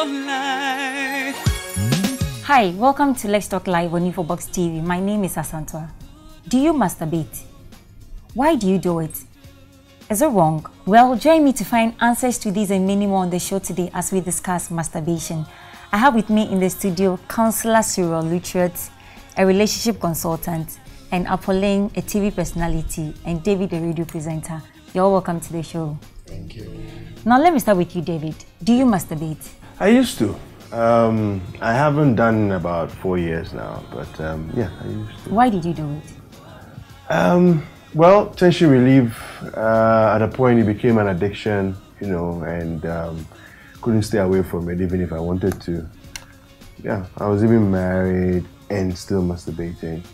night. Hi, welcome to Let's Talk Live on Infobox TV. My name is Asantwa. Do you masturbate? Why do you do it? Is it wrong? Well, join me to find answers to these and many more on the show today as we discuss masturbation. I have with me in the studio Counsellor Cyril Lutriot, a relationship consultant, and Apolline, a TV personality, and David, a radio presenter. You're all welcome to the show. Thank you. Now let me start with you, David. Do you masturbate? I used to. I haven't done in about 4 years now, but yeah, I used to. Why did you do it? Well, tension relief, at a point it became an addiction, you know, and couldn't stay away from it even if I wanted to. Yeah, I was even married and still masturbating.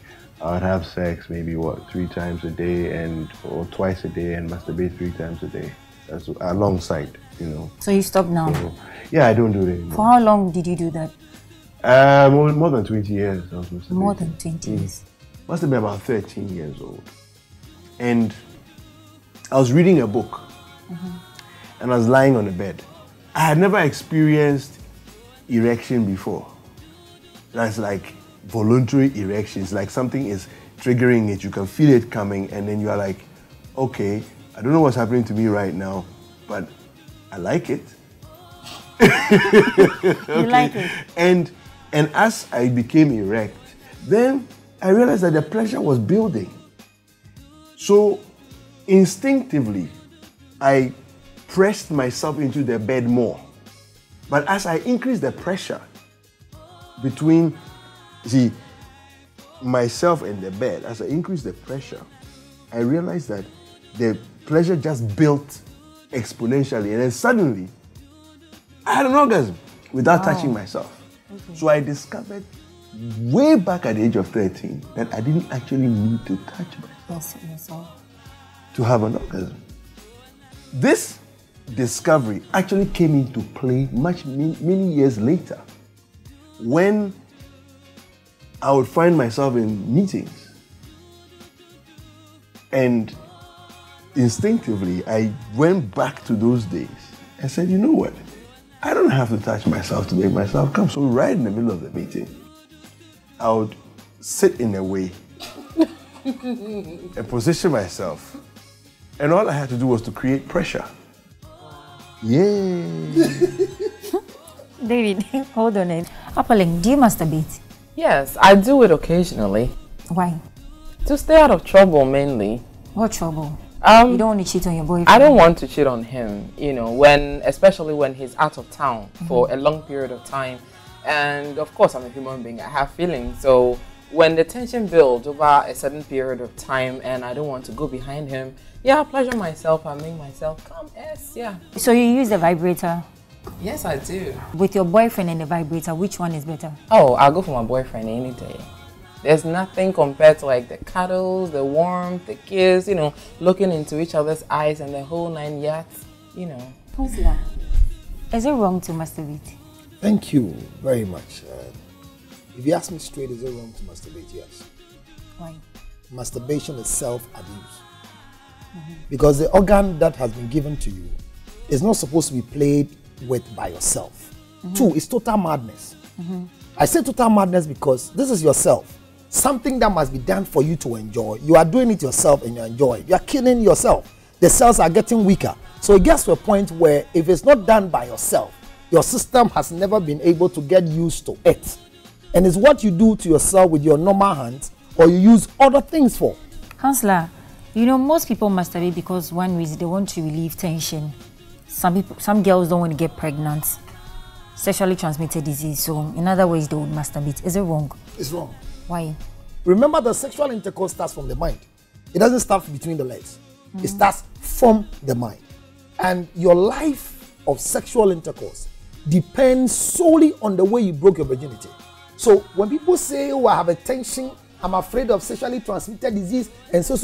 I would have sex maybe, 3 times a day or twice a day and masturbate 3 times a day. That's alongside, you know. So you stopped now? So, yeah, I don't do it anymore. For how long did you do that? More than 20 years I was masturbating. More than 20 years? Must have been about 13 years old. And I was reading a book, and I was lying on the bed. I had never experienced erection before. That's like voluntary erections, like something is triggering it. You can feel it coming, and then you are like, okay, I don't know what's happening to me right now, but I like it. Okay. You like it? And as I became erect, then I realized that the pressure was building. So instinctively, I pressed myself into the bed more. But as I increased the pressure between, myself and the bed, as I increased the pressure, I realized that the pleasure just built exponentially. And then suddenly, I had an orgasm without touching myself. Okay. So I discovered way back at the age of 13 that I didn't actually need to touch myself. Yes. To have an orgasm. This discovery actually came into play many years later, when I would find myself in meetings, and instinctively I went back to those days and said, you know what, I don't have to touch myself to make myself come. So right in the middle of the meeting, I would sit in a way and position myself, and all I had to do was to create pressure. Yay! David, hold on it. Apolline, do you masturbate? Yes, I do it occasionally. Why? To stay out of trouble, mainly. What trouble? You don't want to cheat on your boyfriend? I don't want to cheat on him, you know, especially when he's out of town for a long period of time. And of course, I'm a human being, I have feelings. So when the tension builds over a certain period of time and I don't want to go behind him, yeah, I pleasure myself, I make myself come, yeah. So you use the vibrator? Yes, I do. With your boyfriend and the vibrator, which one is better? Oh, I'll go for my boyfriend any day. There's nothing compared to like the cuddles, the warmth, the kiss, you know, looking into each other's eyes and the whole 9 yards, you know. Counsellor, is it wrong to masturbate? Thank you very much. If you ask me straight, is it wrong to masturbate? Yes. Why? Masturbation is self-abuse. Because the organ that has been given to you is not supposed to be played with by yourself. 2, it's total madness. I say total madness because this is yourself. Something that must be done for you to enjoy. You are doing it yourself and you enjoy it. You are killing yourself. The cells are getting weaker. So it gets to a point where if it's not done by yourself, your system has never been able to get used to it. And it's what you do to yourself with your normal hands or you use other things for. Counsellor, you know, most people masturbate because one reason they want to relieve tension. Some girls don't want to get pregnant. Sexually transmitted disease. So in other ways, they would masturbate. Is it wrong? It's wrong. Why? Remember, the sexual intercourse starts from the mind. It doesn't start between the legs. It starts from the mind. And your life of sexual intercourse depends solely on the way you broke your virginity. So when people say, oh, I have a tension, I'm afraid of sexually transmitted disease, and so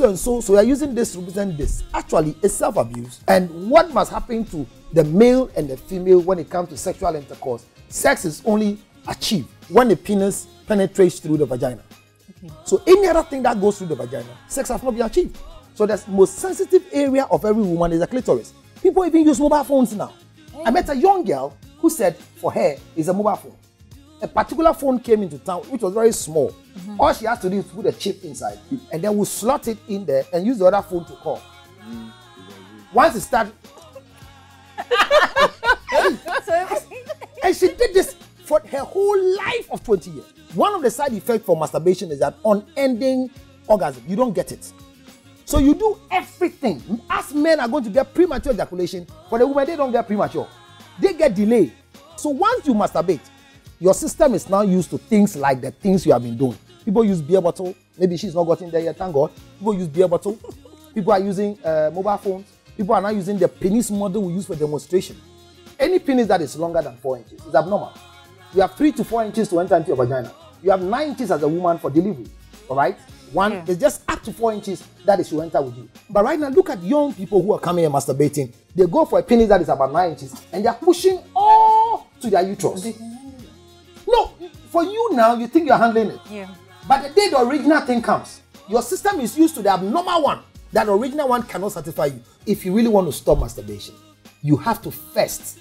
you are using this to represent this. Actually, it's self-abuse. And what must happen to the male and the female when it comes to sexual intercourse? Sex is only achieved when the penis penetrates through the vagina. Okay. So any other thing that goes through the vagina, sex has not been achieved. So the most sensitive area of every woman is the clitoris. People even use mobile phones now. Hey. I met a young girl who said for her is a mobile phone. A particular phone came into town which was very small. All she has to do is put a chip inside and then we'll slot it in there and use the other phone to call. Once it starts, and she did this for her whole life of 20 years. One of the side effects for masturbation is that unending orgasm. You don't get it. So you do everything. As men are going to get premature ejaculation, for the women, they don't get premature. They get delayed. So once you masturbate, your system is now used to things like the things you have been doing. People use beer bottle. Maybe she's not gotten there yet, thank God. People use beer bottle. People are using mobile phones. People are now using the penis model we use for demonstration. Any penis that is longer than 4 inches is abnormal. You have 3 to 4 inches to enter into your vagina. You have 9 inches as a woman for delivery. All right? One is just up to 4 inches that is to enter with you. But right now, look at young people who are coming and masturbating. They go for a penis that is about 9 inches and they are pushing all to their uterus. No, for you now, you think you're handling it. Yeah. But the day the original thing comes, your system is used to the abnormal one. That original one cannot satisfy you. If you really want to stop masturbation, you have to first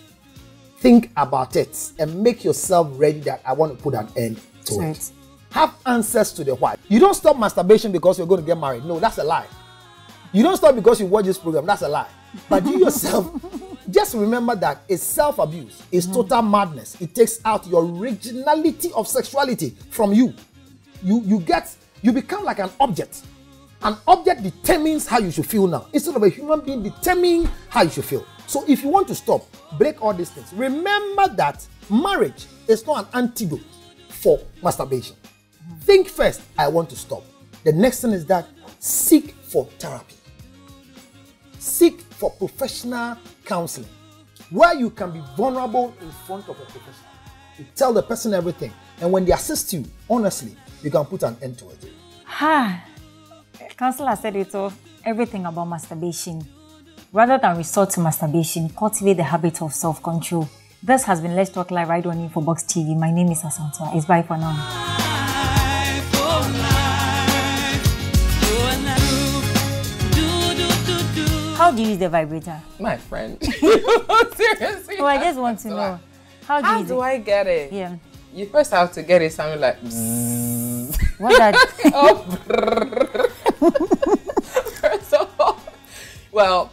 think about it and make yourself ready that I want to put an end to it. Have answers to the why. You don't stop masturbation because you're going to get married. No, that's a lie. You don't stop because you watch this program. That's a lie. But you yourself, just remember that it's self-abuse. It's total madness. It takes out your originality of sexuality from you. You become like an object. An object determines how you should feel now, instead of a human being determining how you should feel. So if you want to stop, break all these things. Remember that marriage is not an antidote for masturbation. Think first, I want to stop. The next thing is that seek for therapy. Seek for professional counseling, where you can be vulnerable in front of a professional. You tell the person everything, and when they assist you, honestly, you can put an end to it. Counsellor said it all, everything about masturbation. Rather than resort to masturbation, cultivate the habit of self-control. This has been Let's Talk Live right on Infobox TV. My name is Asantwa. It's bye for now. How do you use the vibrator? My friend. Seriously. Oh, I just want to know. How do I get it? Yeah. You first have to get it something like bzzz. What's that? First of all, well,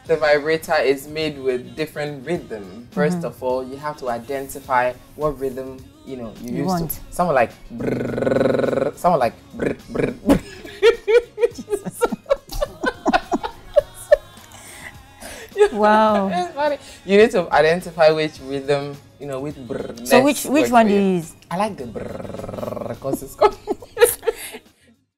the vibrator is made with different rhythm. First of all, you have to identify what rhythm you use want. to. Someone like brrr, someone like brrr, brrr, brrr. Wow. It's funny. You need to identify which rhythm, with brrr. So which one do you use? I like the brrr because it's